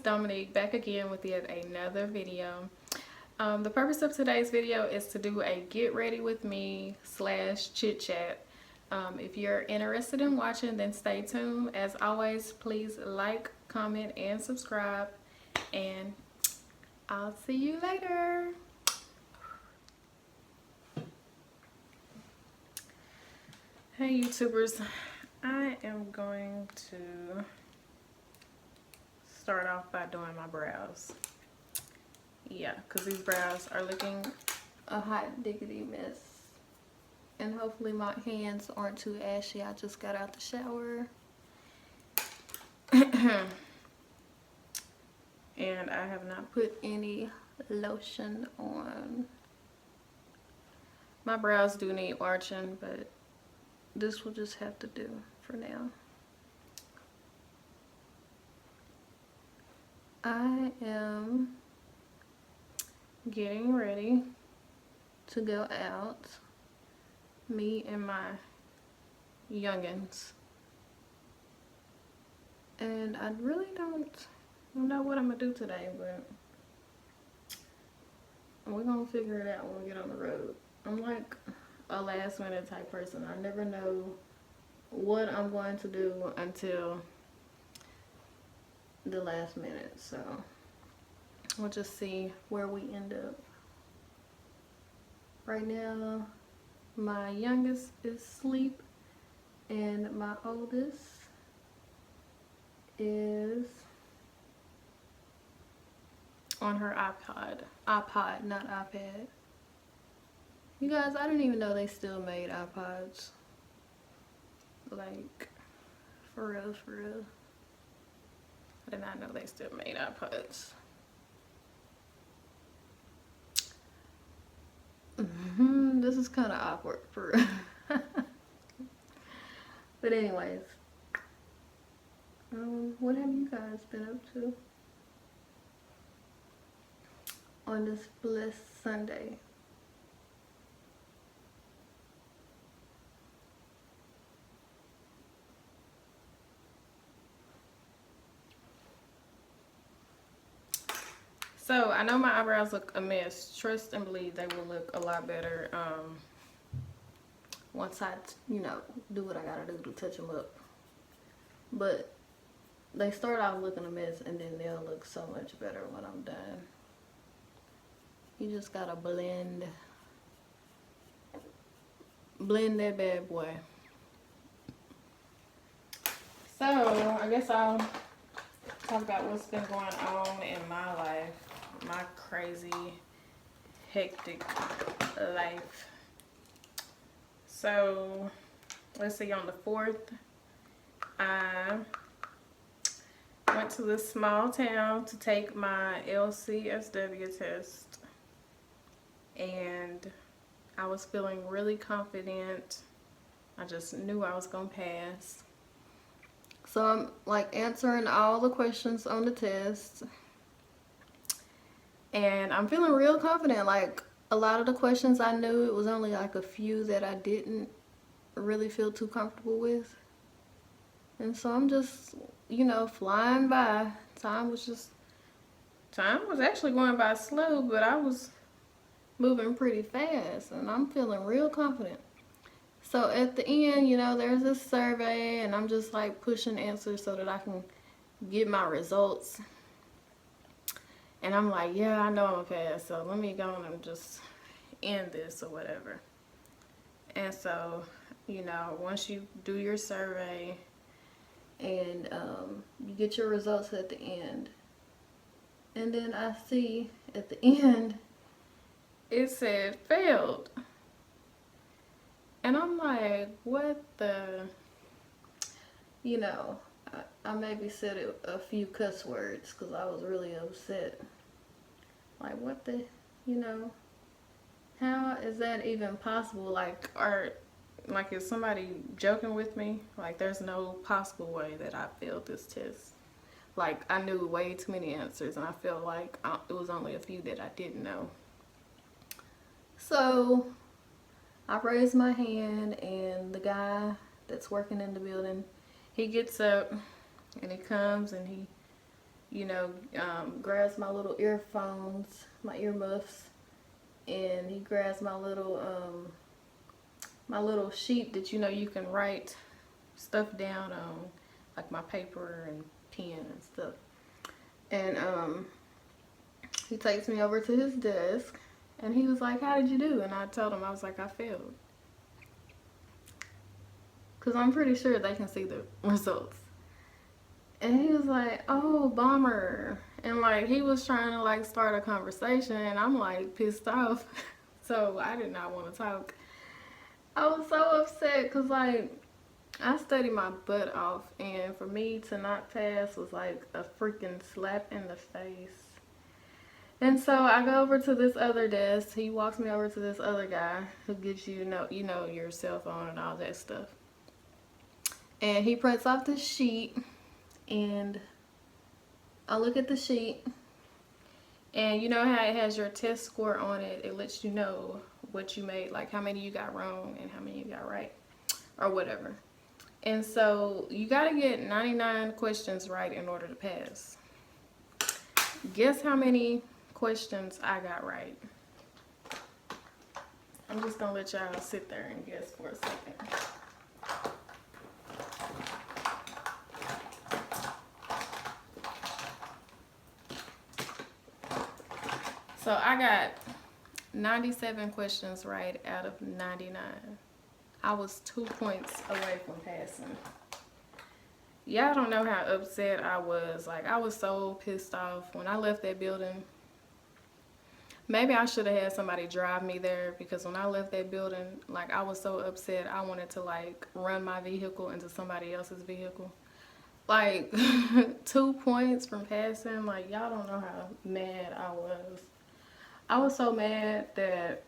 Dominique, back again with yet another video. The purpose of today's video is to do a get ready with me / chit chat. If you're interested in watching, then stay tuned. As always, please like, comment, and subscribe, and I'll see you later. Hey YouTubers, I am going to start off by doing my brows. Yeah, because these brows are looking a hot diggity mess. And hopefully my hands aren't too ashy. I just got out the shower. And I have not put any lotion on. My brows do need arching, but this will just have to do for now. I am getting ready to go out. Me and my youngins. And I really don't know what I'm gonna do today, but we're gonna figure it out when we get on the road. I'm like a last minute type person. I never know what I'm going to do until the last minute, so we'll just see where we end up. Right now my youngest is asleep and my oldest is on her iPod, not iPad. You guys, I didn't even know they still made iPods. Like, for real, for real. I did not know they still made iPods. This is kind of awkward for real. But anyways, what have you guys been up to on this blessed Sunday? So I know my eyebrows look a mess. Trust and believe they will look a lot better once I, you know, do what I gotta do to touch them up. But they start off looking a mess and then they'll look so much better when I'm done. You just gotta blend that bad boy. So I guess I'll talk about what's been going on in my life. My crazy, hectic life. So, let's see, on the 4th, I went to this small town to take my LCSW test. And I was feeling really confident. I just knew I was gonna pass. So I'm like answering all the questions on the test. And I'm feeling real confident. Like a lot of the questions I knew, it was only like a few that I didn't really feel too comfortable with. And so I'm just, you know, flying by. Time was actually going by slow, but I was moving pretty fast and I'm feeling real confident. So at the end, you know, there's this survey and I'm just like pushing answers so that I can get my results. And I'm like, yeah, I know I'm gonna pass, so let me go on and just end this or whatever. And so, you know, once you do your survey and you get your results at the end, and then I see at the end it said failed. And I'm like, what the, you know, I maybe said a few cuss words because I was really upset. Like, what the, you know, how is that even possible? Like, is somebody joking with me? Like, there's no possible way that I failed this test. Like, I knew way too many answers and I felt like it was only a few that I didn't know. So I raised my hand and the guy that's working in the building, he gets up and he comes and he grabs my little earphones, my earmuffs, and he grabs my little sheet that you can write stuff down on, like my paper and pen and stuff. And he takes me over to his desk, and he was like, "How did you do?" And I told him, I was like, "I failed." Because I'm pretty sure they can see the results. And he was like, "Oh, bummer." And like, he was trying to like start a conversation, and I'm like pissed off. So I did not want to talk. I was so upset because like, I studied my butt off, and for me to not pass was like a freaking slap in the face. And so I go over to this other desk. He walks me over to this other guy who gives you your cell phone and all that stuff. And he prints off this sheet, and I look at the sheet, and you know how it has your test score on it. It lets you know what you made, like how many you got wrong and how many you got right, or whatever. And so you gotta get 99 questions right in order to pass. Guess how many questions I got right? I'm just gonna let y'all sit there and guess for a second. So I got 97 questions right out of 99. I was 2 points away from passing. Y'all don't know how upset I was. Like, I was so pissed off when I left that building. Maybe I should have had somebody drive me there, because when I left that building, like, I was so upset. I wanted to like run my vehicle into somebody else's vehicle. Like, 2 points from passing. Like, y'all don't know how mad I was. I was so mad that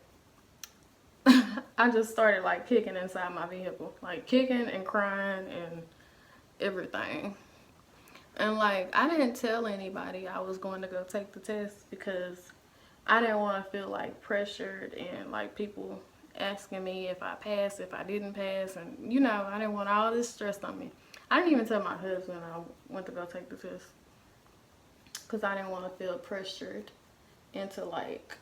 I just started like kicking inside my vehicle, like kicking and crying and everything. And like, I didn't tell anybody I was going to go take the test, because I didn't want to feel like pressured and like people asking me if I passed, if I didn't pass, and I didn't want all this stress on me. I didn't even tell my husband I went to go take the test, because I didn't want to feel pressured into like,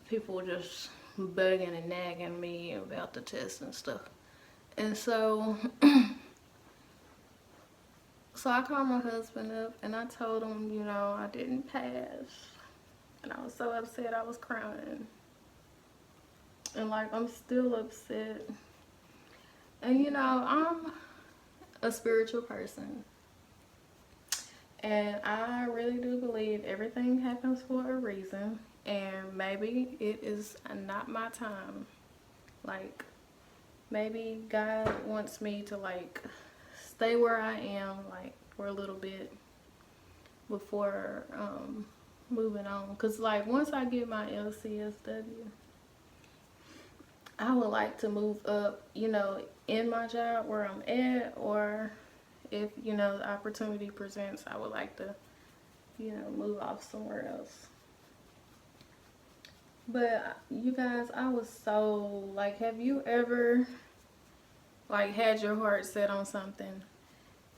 people just bugging and nagging me about the test and stuff. And so I called my husband up, and I told him, I didn't pass. And I was so upset, I was crying. And like, I'm still upset. And I'm a spiritual person. And I really do believe everything happens for a reason. And maybe it is not my time. Like, maybe God wants me to like stay where I am, like, for a little bit before moving on. Because like, once I get my LCSW, I would like to move up, in my job where I'm at, or if the opportunity presents, I would like to move off somewhere else. But you guys, I was so like, have you ever like had your heart set on something,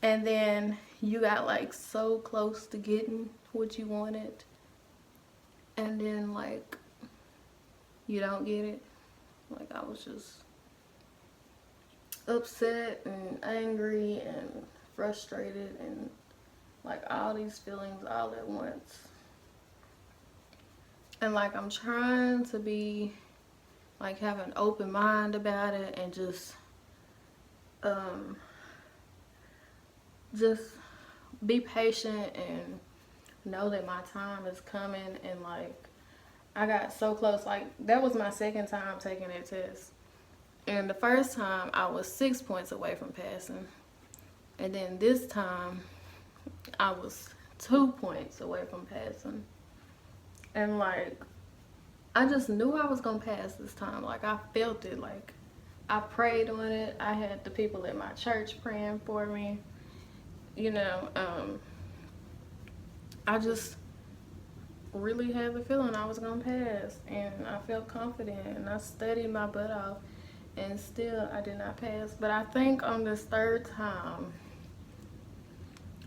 and then you got like so close to getting what you wanted, and then like you don't get it? Like, I was just upset and angry and frustrated and like all these feelings all at once. And like, I'm trying to be like, have an open mind about it, and just be patient and know that my time is coming. And like, I got so close. Like, that was my second time taking that test, and the first time I was 6 points away from passing, and then this time I was 2 points away from passing. And like, I just knew I was gonna pass this time. Like, I felt it. Like, I prayed on it. I had the people at my church praying for me. I just really had the feeling I was gonna pass, and I felt confident, and I studied my butt off, and still I did not pass. But I think on this third time,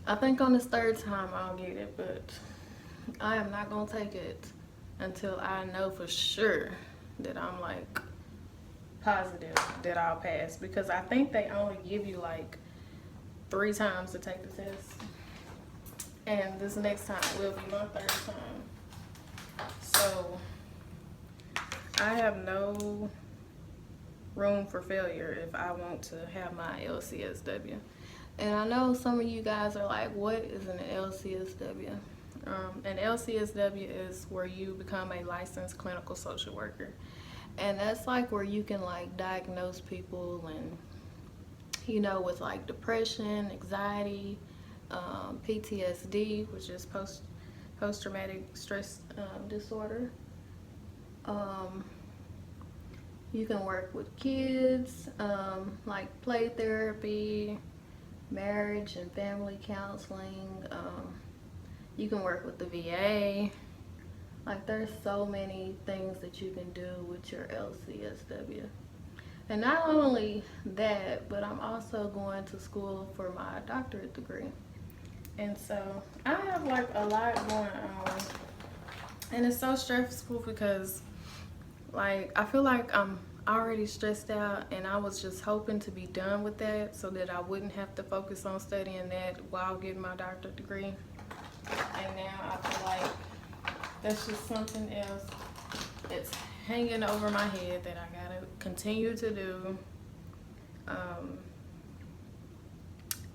I think on this third time I'll get it, but I am not gonna take it until I know for sure that I'm like positive that I'll pass, because I think they only give you like 3 times to take the test, and this next time will be my third time. So I have no room for failure if I want to have my LCSW. And I know some of you guys are like, what is an LCSW? An LCSW is where you become a licensed clinical social worker. And that's like where you can like diagnose people and, you know, with like depression, anxiety, PTSD, which is post-traumatic stress disorder. You can work with kids, like play therapy, marriage and family counseling. You can work with the VA. Like, there's so many things that you can do with your LCSW. And not only that, but I'm also going to school for my doctorate degree. And so I have like a lot going on. And it's so stressful because like I feel like I'm already stressed out, and I was just hoping to be done with that so that I wouldn't have to focus on studying that while getting my doctorate degree. And now I feel like that's just something else that's hanging over my head that I gotta continue to do.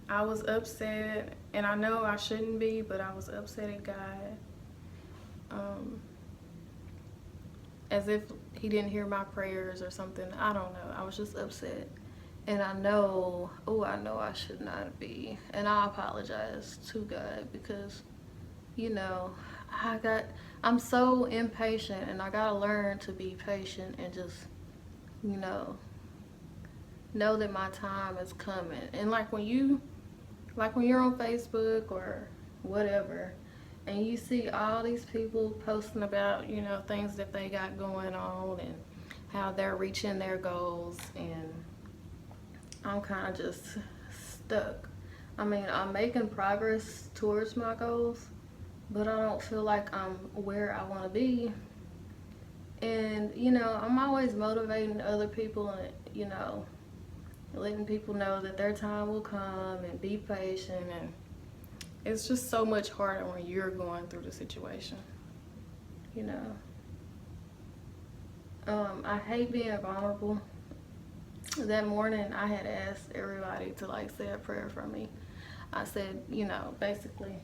I was upset, and I know I shouldn't be, but I was upset at God. As if he didn't hear my prayers or something. I don't know. I was just upset. And I know I should not be. And I apologize to God because, you know, I'm so impatient, and I gotta learn to be patient and just, you know that my time is coming. And like when you're on Facebook or whatever, and you see all these people posting about, you know, things that they got going on and how they're reaching their goals, and I'm kind of just stuck. I mean, I'm making progress towards my goals, but I don't feel like I'm where I want to be. And, you know, I'm always motivating other people and, you know, letting people know that their time will come and be patient. And it's just so much harder when you're going through the situation, you know. I hate being vulnerable. That morning I had asked everybody to like say a prayer for me. I said, you know, basically,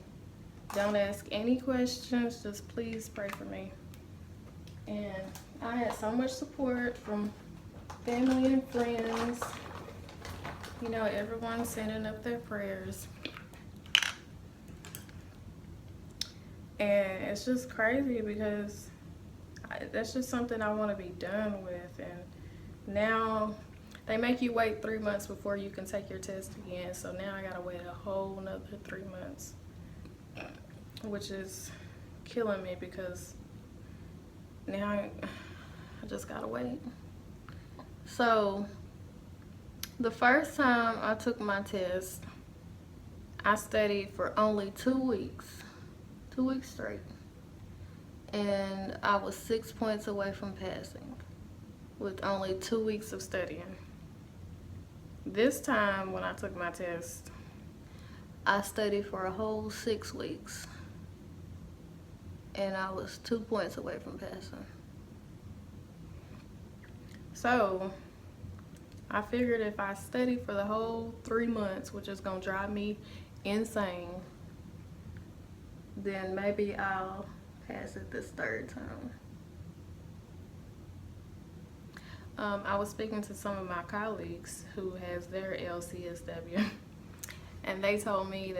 don't ask any questions, just please pray for me. And I had so much support from family and friends. You know, everyone sending up their prayers. And it's just crazy because that's just something I want to be done with. And now they make you wait 3 months before you can take your test again. So now I gotta wait a whole nother 3 months, which is killing me because now I just gotta wait. So the first time I took my test, I studied for only 2 weeks. 2 weeks straight. And I was 6 points away from passing with only 2 weeks of studying. This time when I took my test, I studied for a whole 6 weeks. And I was 2 points away from passing. So I figured if I study for the whole 3 months, which is gonna drive me insane, then maybe I'll pass it this third time. I was speaking to some of my colleagues who has their LCSW, and they told me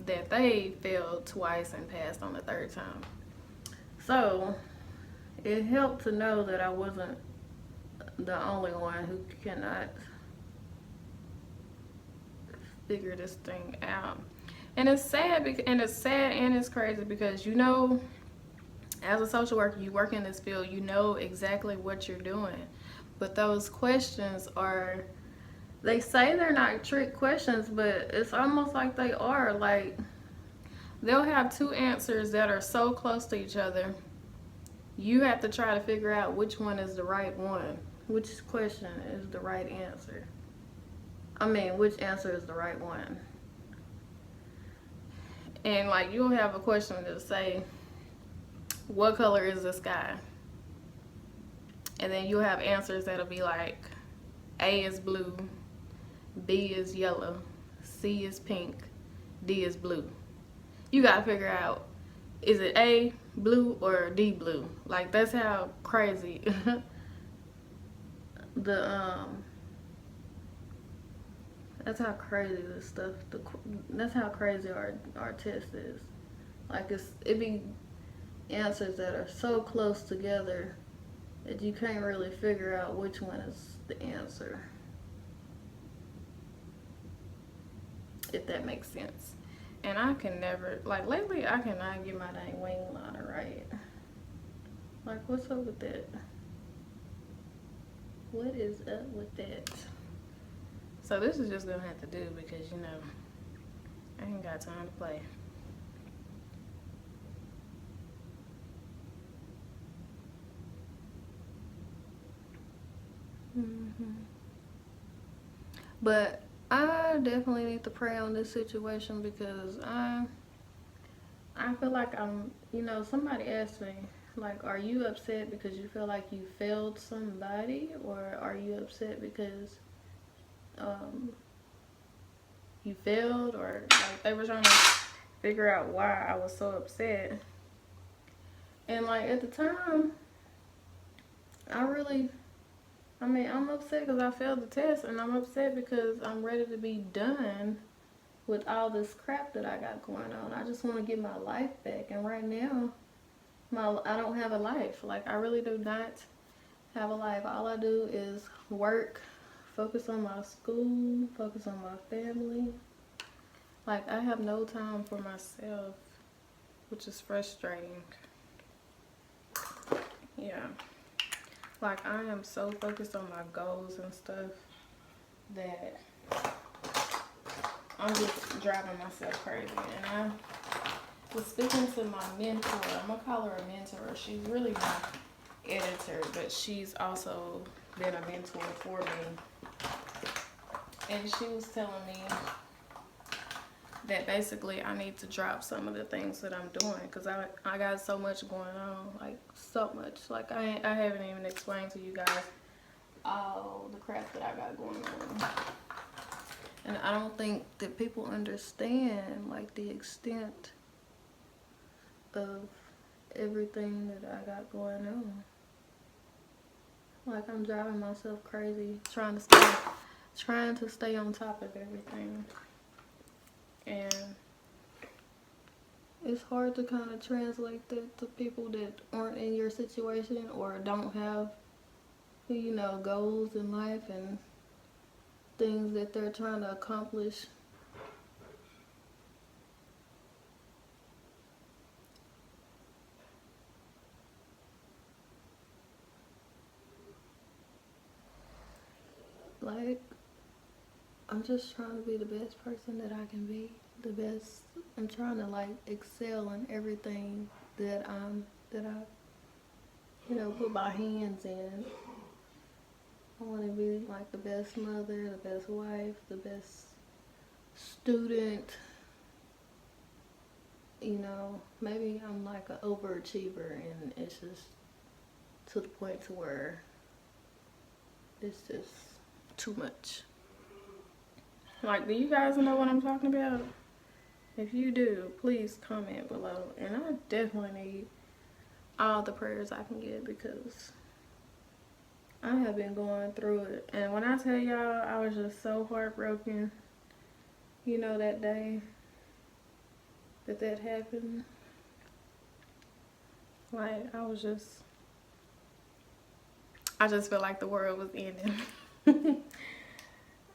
that they failed twice and passed on the third time. So it helped to know that I wasn't the only one who cannot figure this thing out. And it's sad, and it's crazy because, you know, as a social worker, you work in this field, you know exactly what you're doing. But those questions are They say they're not trick questions, but it's almost like they are. Like, they'll have two answers that are so close to each other. You have to try to figure out which one is the right one. Which question is the right answer? I mean, which answer is the right one? And like, you'll have a question to say, what color is the sky? And then you'll have answers that'll be like, A is blue, B is yellow, C is pink, D is blue. You gotta figure out, is it A blue or D blue? Like, that's how crazy that's how crazy this stuff. That's how crazy our test is. Like, it be answers that are so close together that you can't really figure out which one is the answer. If that makes sense. And I can never, like, lately I cannot get my dang wing liner right. Like, what's up with that? What is up with that? So this is just gonna have to do because, you know, I ain't got time to play. But I definitely need to pray on this situation because I feel like I'm, you know, somebody asked me, like, are you upset because you feel like you failed somebody, or are you upset because you failed, or like they were trying to figure out why I was so upset. And like at the time, I'm upset because I failed the test, and I'm upset because I'm ready to be done with all this crap that I got going on. I just want to get my life back, and right now, I don't have a life. Like, I really do not have a life. All I do is work, focus on my school, focus on my family. Like, I have no time for myself, which is frustrating. Yeah. Like, I am so focused on my goals and stuff that I'm just driving myself crazy. And I was speaking to my mentor. I'm gonna call her a mentor. She's really my editor, but she's also been a mentor for me. And she was telling me that basically I need to drop some of the things that I'm doing because I got so much going on, like so much. Like, I haven't even explained to you guys all the crap that I got going on. And I don't think that people understand, like, the extent of everything that I got going on. Like, I'm driving myself crazy trying to stay on top of everything. And it's hard to kind of translate that to people that aren't in your situation or don't have, you know, goals in life and things that they're trying to accomplish. Like, I'm just trying to be the best person that I can be. I'm trying to, like, excel in everything that I, you know, put my hands in. I want to be like the best mother, the best wife, the best student. You know, maybe I'm like an overachiever and it's just to the point to where it's just too much. Like, do you guys know what I'm talking about? If you do, please comment below. And I definitely need all the prayers I can get because I have been going through it. And when I tell y'all, I was just so heartbroken, you know, that day that happened. Like, I just felt like the world was ending.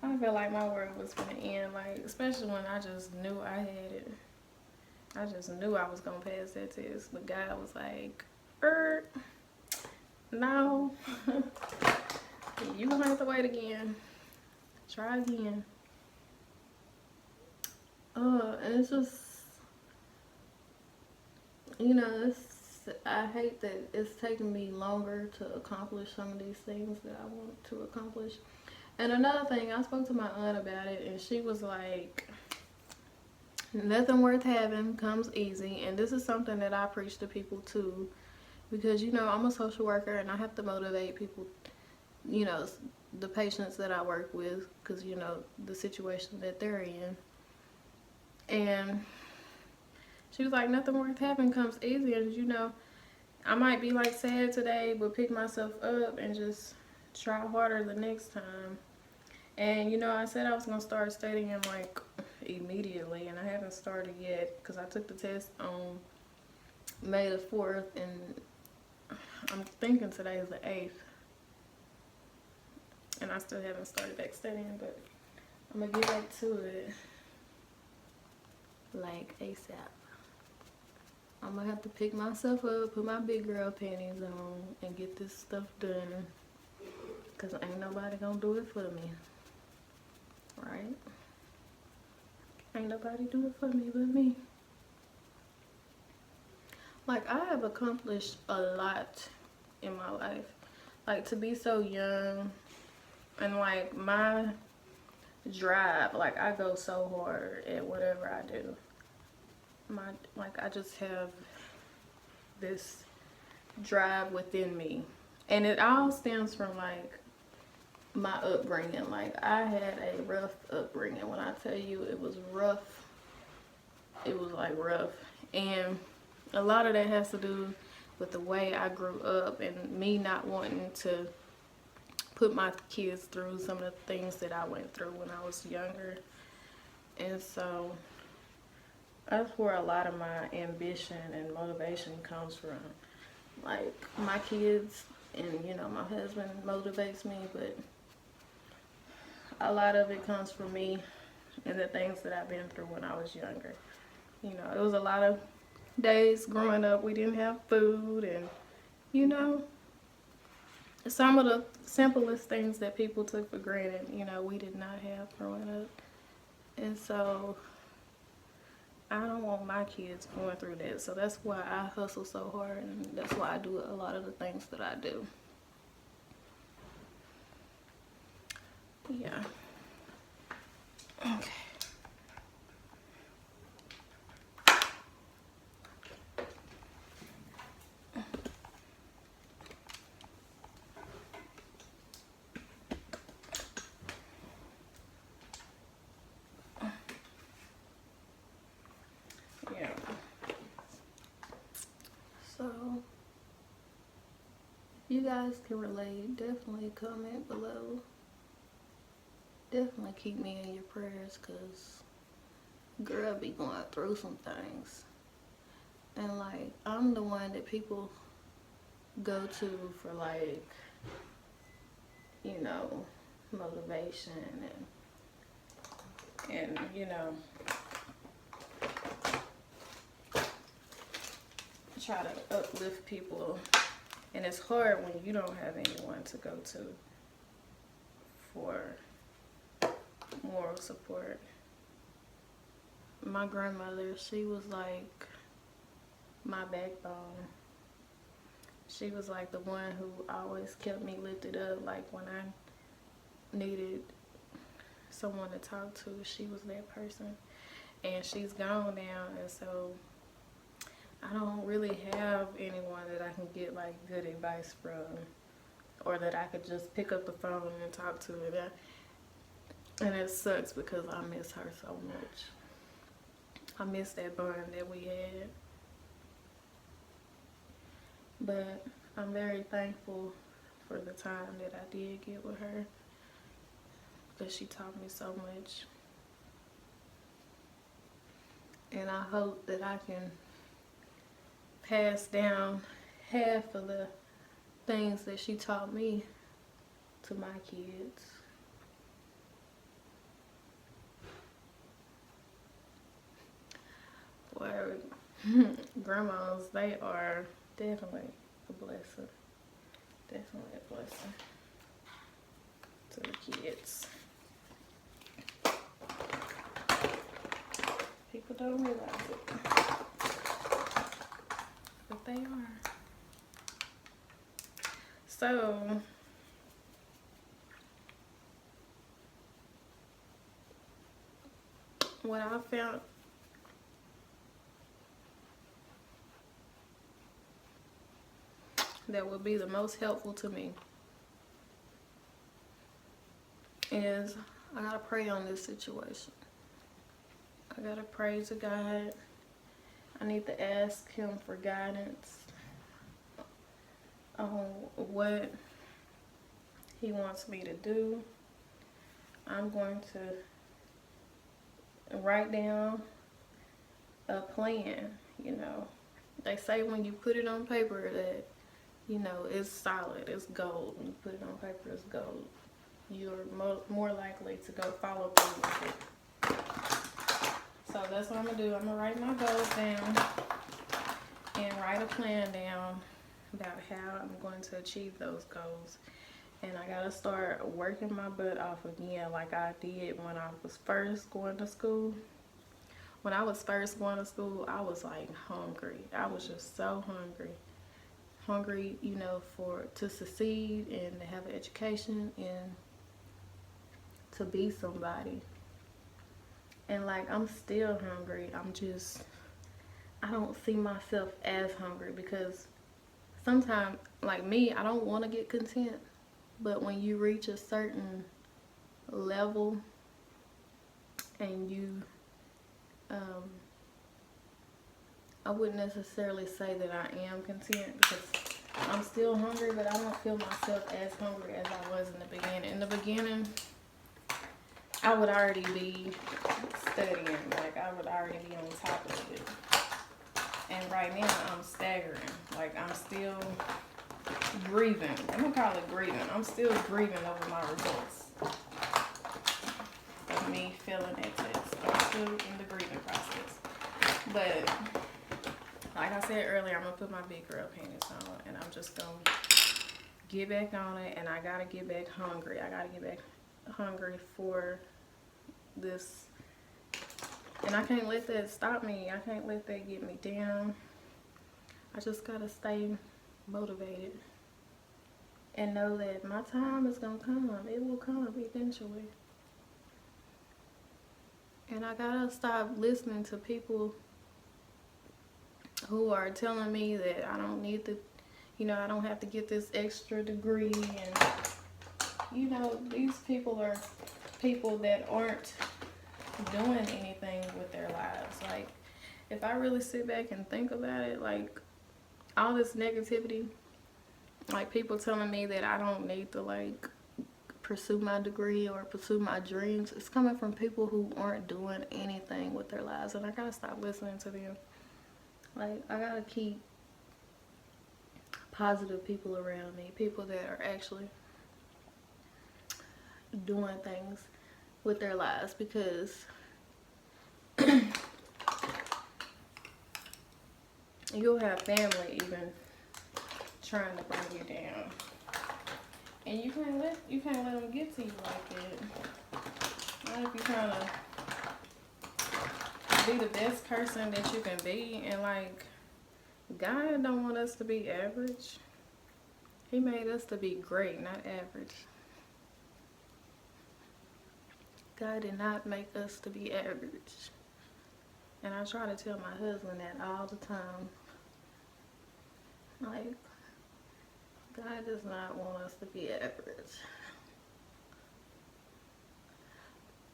I felt like my world was gonna end, like, especially when I just knew I had it. I just knew I was gonna pass that test, but God was like, no, you gonna have to wait again. Try again. And it's just, you know, I hate that it's taking me longer to accomplish some of these things that I want to accomplish. And another thing, I spoke to my aunt about it, and she was like, nothing worth having comes easy. And this is something that I preach to people too, because, you know, I'm a social worker and I have to motivate people, you know, the patients that I work with, because, you know, the situation that they're in. And she was like, nothing worth having comes easy. And, you know, I might be like sad today, but pick myself up and just try harder the next time. And, you know, I said I was going to start studying like immediately, and I haven't started yet because I took the test on May the 4th, and I'm thinking today is the 8th. And I still haven't started back studying, but I'm going to get back to it like ASAP. I'm going to have to pick myself up, put my big girl panties on, and get this stuff done. Because ain't nobody going to do it for me. Right? Ain't nobody do it for me but me. Like, I have accomplished a lot in my life. Like, to be so young, and like my drive, like I go so hard at whatever I do. I just have this drive within me, and it all stems from like my upbringing. Like, I had a rough upbringing. When I tell you it was rough, it was like rough. And a lot of that has to do with the way I grew up and me not wanting to put my kids through some of the things that I went through when I was younger. And so that's where a lot of my ambition and motivation comes from. Like, my kids and, you know, my husband motivates me, but a lot of it comes from me and the things that I've been through when I was younger. You know, it was a lot of days growing up we didn't have food, and, you know, some of the simplest things that people took for granted, you know, we did not have growing up. And so I don't want my kids going through that. So that's why I hustle so hard, and that's why I do a lot of the things that I do. Yeah. Okay. Yeah. So, if you guys can relate, definitely comment below. Definitely keep me in your prayers, because girl be going through some things. And like, I'm the one that people go to for like, you know, motivation and you know, try to uplift people. And it's hard when you don't have anyone to go to for moral support. My grandmother, she was like my backbone. She was like the one who always kept me lifted up. Like, when I needed someone to talk to, she was that person. And she's gone now, and so I don't really have anyone that I can get like good advice from, or that I could just pick up the phone and talk to. And it sucks because I miss her so much. I miss that bond that we had. But I'm very thankful for the time that I did get with her, because she taught me so much. And I hope that I can pass down half of the things that she taught me to my kids. Well, grandmas, they are definitely a blessing. Definitely a blessing to the kids. People don't realize it, but they are. So what I found that would be the most helpful to me is I gotta pray on this situation. I gotta pray to God. I need to ask him for guidance on what he wants me to do. I'm going to write down a plan. You know, they say when you put it on paper that, you know, it's solid, it's gold. When you put it on paper, it's gold. You're more likely to go follow through with it. So that's what I'm gonna do. I'm gonna write my goals down and write a plan down about how I'm going to achieve those goals. And I gotta start working my butt off again like I did when I was first going to school. When I was first going to school, I was like hungry. I was just so hungry. Hungry, you know, to succeed and to have an education and to be somebody. And like, I'm still hungry. I don't see myself as hungry because sometimes, like me, I don't want to get content. But when you reach a certain level and you, I wouldn't necessarily say that I am content because I'm still hungry, but I don't feel myself as hungry as I was in the beginning. In the beginning, I would already be studying, like I would already be on top of it. And right now, I'm staggering. Like, I'm still grieving. I'm gonna call it grieving. I'm still grieving over my results of me failing that test. I'm still in the grieving process. But like I said earlier, I'm gonna put my big girl panties on and I'm just gonna get back on it. And I gotta get back hungry. I gotta get back hungry for this. And I can't let that stop me. I can't let that get me down. I just gotta stay motivated and know that my time is gonna come. It will come eventually. And I gotta stop listening to people who are telling me that I don't need to, you know, I don't have to get this extra degree. And, you know, these people are people that aren't doing anything with their lives. Like, if I really sit back and think about it, like, all this negativity, like people telling me that I don't need to, like, pursue my degree or pursue my dreams, it's coming from people who aren't doing anything with their lives. And I gotta stop listening to them. Like, I gotta keep positive people around me, people that are actually doing things with their lives, because you'll have family even trying to bring you down, and you can't let them get to you like that. Not if you're trying to be the best person that you can be. And like, God don't want us to be average. He made us to be great, not average. God did not make us to be average. And I try to tell my husband that all the time. Like, God does not want us to be average.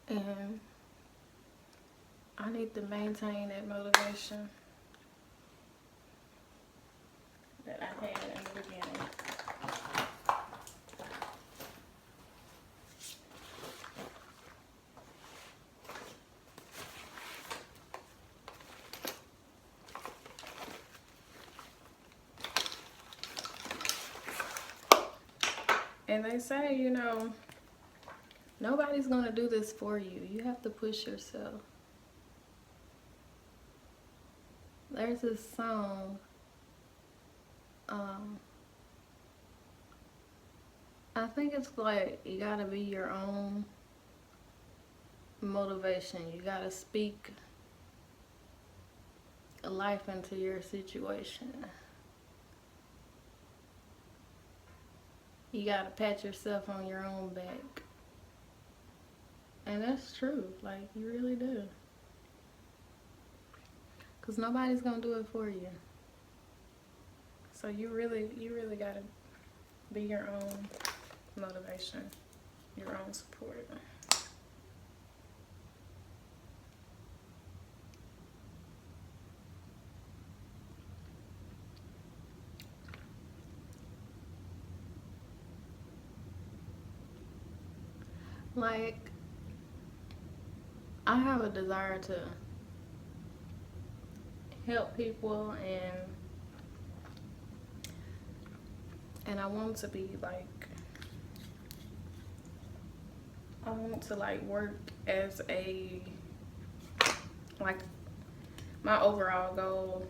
And I need to maintain that motivation that I had in the beginning. And they say, you know, nobody's gonna do this for you. You have to push yourself. There's this song, I think it's like, you gotta be your own motivation. You gotta speak life into your situation. You gotta pat yourself on your own back. And that's true. Like, you really do. Because nobody's gonna do it for you. So you really gotta be your own motivation, your own support. Like, I have a desire to help people, and I want to be like, I want to like work as a, like, my overall goal,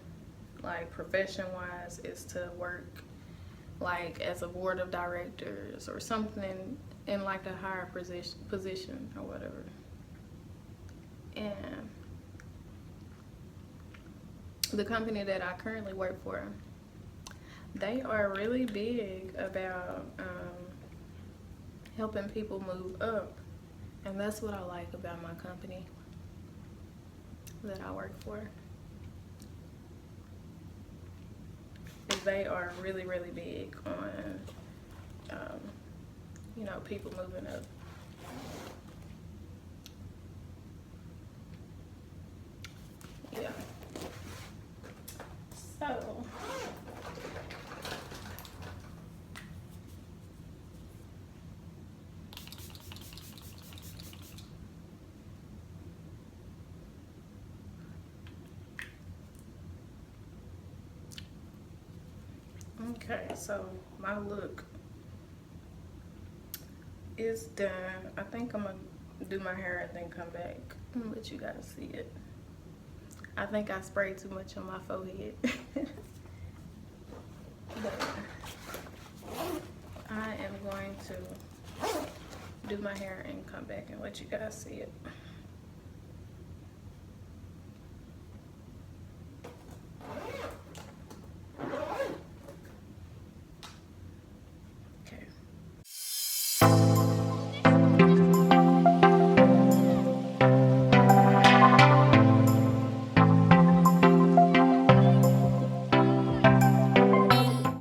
like profession wise, is to work like as a board of directors or something in like a higher position or whatever. And the company that I currently work for, they are really big about helping people move up. And that's what I like about my company that I work for. Is they are really, really big on, you know, people moving up. Yeah. So, okay, so my look is done. I think I'm gonna do my hair and then come back and let you guys see it. I think I sprayed too much on my forehead. But I am going to do my hair and come back and let you guys see it.